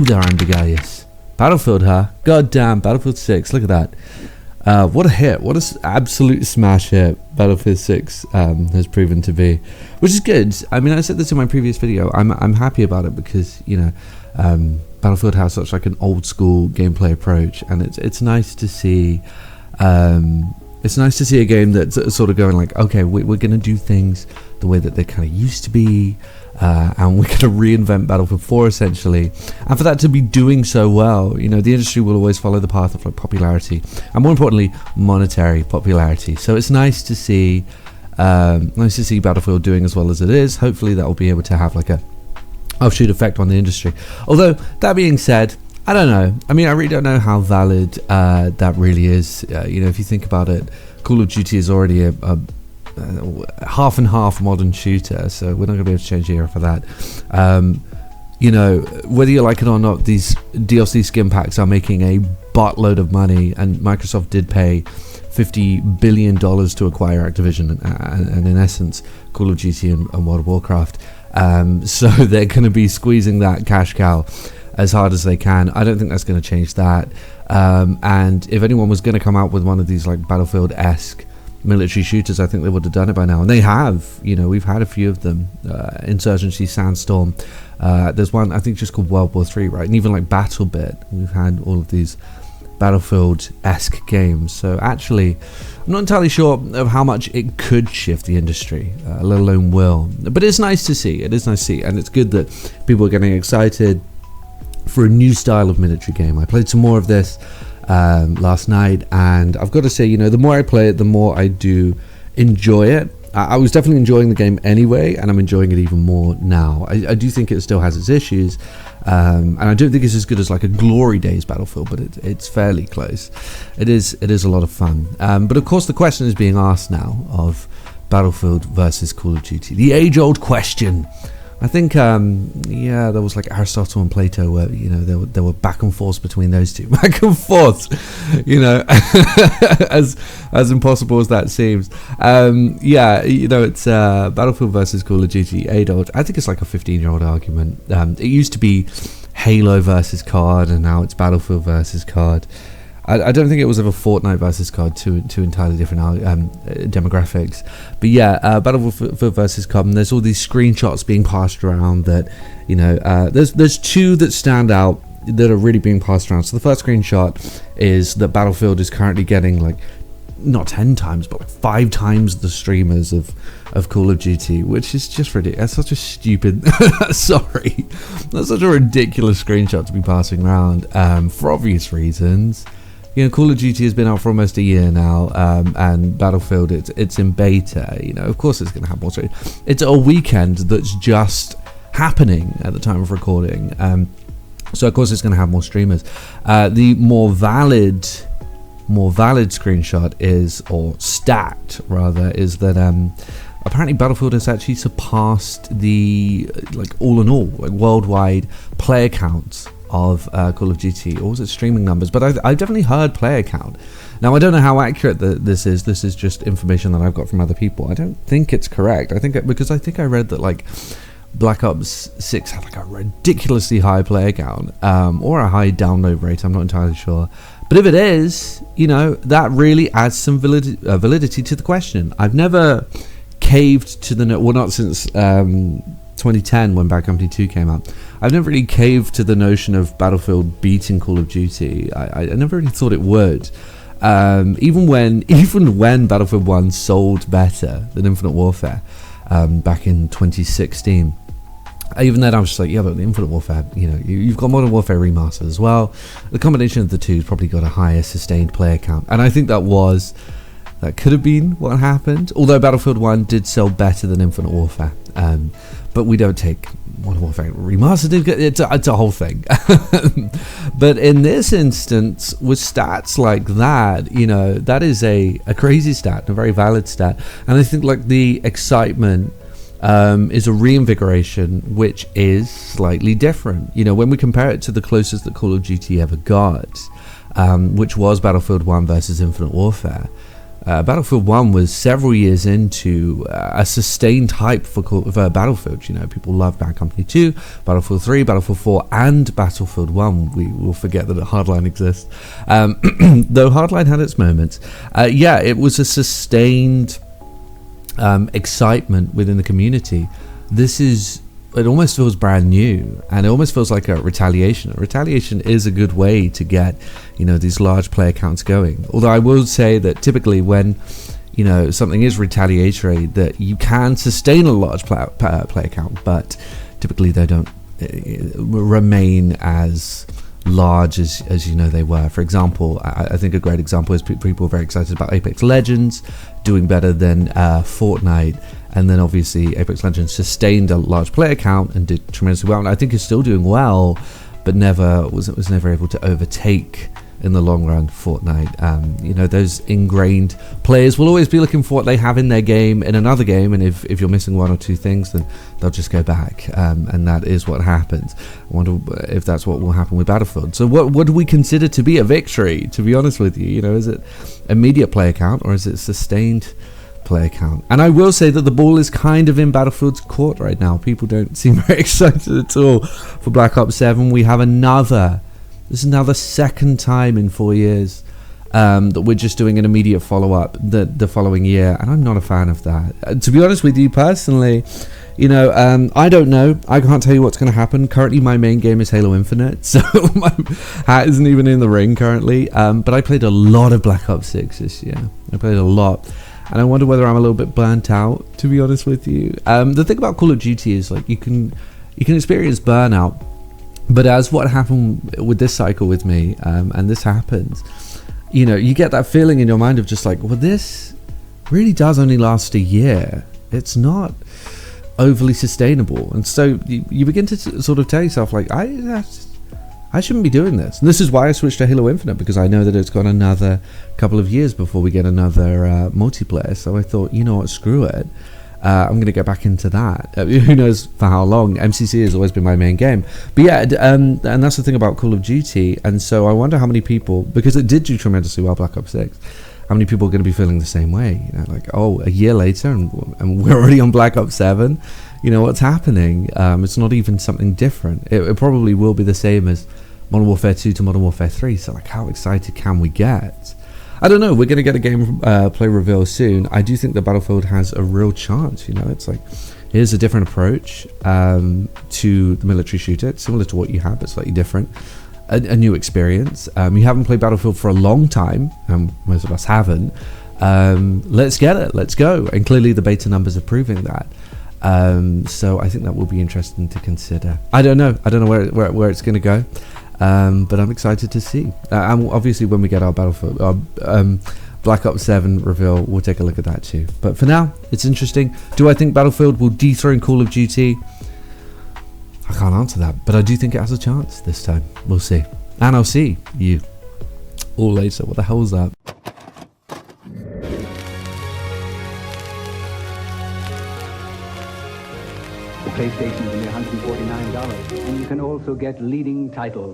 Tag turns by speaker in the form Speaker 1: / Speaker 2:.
Speaker 1: Ooh, there I'm Begalius. Battlefield, huh? Goddamn, Battlefield 6, look at that. What a hit, what an absolute smash hit Battlefield 6 has proven to be, which is good. I mean, I said this in my previous video, I'm happy about it because, you know, Battlefield has such like an old school gameplay approach, and it's nice to see a game that's sort of going like, okay, we're gonna do things the way that they kind of used to be, and we're gonna reinvent Battlefield 4 essentially, and for that to be doing so well, you know, the industry will always follow the path of like popularity, and more importantly, monetary popularity. So it's nice to see Battlefield doing as well as it is. Hopefully that will be able to have like a offshoot effect on the industry. Although that being said, I don't know. I mean, I really don't know how valid that really is. You know, if you think about it, Call of Duty is already a half and half modern shooter, so we're not going to be able to change the era for that. You know, whether you like it or not, these DLC skin packs are making a buttload of money, and Microsoft did pay $50 billion to acquire Activision and in essence Call of Duty and World of Warcraft. So they're going to be squeezing that cash cow as hard as they can. I don't think that's going to change that. And if anyone was going to come out with one of these like Battlefield-esque military shooters, I think they would have done it by now, and they have. You know, we've had a few of them. Insurgency, Sandstorm. There's one I think just called World War 3, right? And even like BattleBit. We've had all of these Battlefield-esque games. So actually, I'm not entirely sure of how much it could shift the industry, let alone will. But it's nice to see. It is nice to see, and it's good that people are getting excited for a new style of military game. I played some more of this last night, and I've got to say, you know, the more I play it, the more I do enjoy it. I was definitely enjoying the game anyway, and I'm enjoying it even more now. I do think it still has its issues, and I don't think it's as good as like a Glory Days Battlefield, but it's fairly close. It is a lot of fun. But of course, the question is being asked now of Battlefield versus Call of Duty, the age-old question. I think, yeah, there was like Aristotle and Plato where, you know, there were back and forths between those two. Back and forths, you know, as impossible as that seems. Yeah, you know, it's Battlefield versus Call of Duty, age-old. I think it's like a 15-year-old argument. It used to be Halo versus COD, and now it's Battlefield versus COD. I don't think it was ever Fortnite versus COD, two entirely different demographics. But yeah, Battlefield versus COD, and there's all these screenshots being passed around that, you know, there's two that stand out that are really being passed around. So the first screenshot is that Battlefield is currently getting like, not 10 times, but like 5 times the streamers of Call of Duty, which is just ridiculous. That's such a stupid, sorry, that's such a ridiculous screenshot to be passing around, for obvious reasons. You know, Call of Duty has been out for almost a year now, and Battlefield, it's in beta. You know, of course it's going to have more streamers. It's a weekend that's just happening at the time of recording, so of course it's going to have more streamers. The more valid screenshot is, or stat rather, is that apparently Battlefield has actually surpassed the like all in all like worldwide player count of Call of Duty, or was it streaming numbers? But I've definitely heard player count. Now I don't know how accurate this is. This is just information that I've got from other people. I don't think it's correct. I think I read that like Black Ops 6 had like a ridiculously high player count, or a high download rate. I'm not entirely sure. But if it is, you know, that really adds some validity to the question. I've never caved to the well, not since 2010 when Bad Company 2 came out. I've never really caved to the notion of Battlefield beating Call of Duty. I never really thought it would. Even when Battlefield 1 sold better than Infinite Warfare back in 2016. Even then I was just like, yeah, but the Infinite Warfare, you know, you've got Modern Warfare Remastered as well. The combination of the two probably got a higher sustained player count. And I think that could have been what happened. Although Battlefield 1 did sell better than Infinite Warfare. But we don't take Modern Warfare Remastered. It's a whole thing. But in this instance, with stats like that, you know, that is a crazy stat, a very valid stat. And I think like the excitement is a reinvigoration, which is slightly different. You know, when we compare it to the closest that Call of Duty ever got, which was Battlefield 1 versus Infinite Warfare, Battlefield 1 was several years into a sustained hype for Battlefield. You know, people love Bad Company 2, Battlefield 3, Battlefield 4, and Battlefield 1. We will forget that Hardline exists. Though Hardline had its moments, yeah, it was a sustained excitement within the community. It almost feels brand new, and it almost feels like a retaliation. Retaliation is a good way to get, you know, these large player counts going. Although I will say that typically when, you know, something is retaliatory, that you can sustain a large player count, but typically they don't remain as large as you know they were. For example, I think a great example is people are very excited about Apex Legends doing better than Fortnite, and then obviously Apex Legends sustained a large player count and did tremendously well, and I think it's still doing well, but was never able to overtake in the long run Fortnite. You know, those ingrained players will always be looking for what they have in their game in another game, and if you're missing one or two things, then they'll just go back, and that is what happens. I wonder if that's what will happen with Battlefield. So what do we consider to be a victory, to be honest with you? You know, is it immediate player count, or is it sustained player count? And I will say that the ball is kind of in Battlefield's court right now. People don't seem very excited at all for Black Ops 7. We have this is now the second time in 4 years that we're just doing an immediate follow-up the following year, and I'm not a fan of that. To be honest with you personally, you know, I don't know. I can't tell you what's going to happen. Currently, my main game is Halo Infinite, so my hat isn't even in the ring currently. But I played a lot of Black Ops 6 this year. I played a lot. And I wonder whether I'm a little bit burnt out, to be honest with you. The thing about Call of Duty is, like, you can experience burnout. But as what happened with this cycle with me, and this happens, you know, you get that feeling in your mind of just like, well, this really does only last a year. It's not overly sustainable. And so you begin to sort of tell yourself, like, I shouldn't be doing this. And this is why I switched to Halo Infinite, because I know that it's got another couple of years before we get another multiplayer. So I thought, you know what, screw it. I'm going to get back into that. Who knows for how long. MCC has always been my main game. But yeah, and that's the thing about Call of Duty. And so I wonder how many people, because it did do tremendously well, Black Ops 6, how many people are going to be feeling the same way? You know, like, oh, a year later and we're already on Black Ops 7. You know, what's happening? It's not even something different. It probably will be the same as Modern Warfare 2 to Modern Warfare 3. So, like, how excited can we get? I don't know. We're going to get a gameplay reveal soon. I do think that Battlefield has a real chance. You know, it's like, here's a different approach to the military shooter. It's similar to what you have, but slightly different. A new experience. You haven't played Battlefield for a long time. Most of us haven't. Let's get it. Let's go. And clearly the beta numbers are proving that. So I think that will be interesting to consider. I don't know where it's going to go. But I'm excited to see. And obviously when we get our Battlefield, Black Ops 7 reveal, we'll take a look at that too. But for now, it's interesting. Do I think Battlefield will dethrone Call of Duty? I can't answer that, but I do think it has a chance this time. We'll see. And I'll see you all later. What the hell was that?
Speaker 2: The PlayStation's only $149, and you can also get leading titles.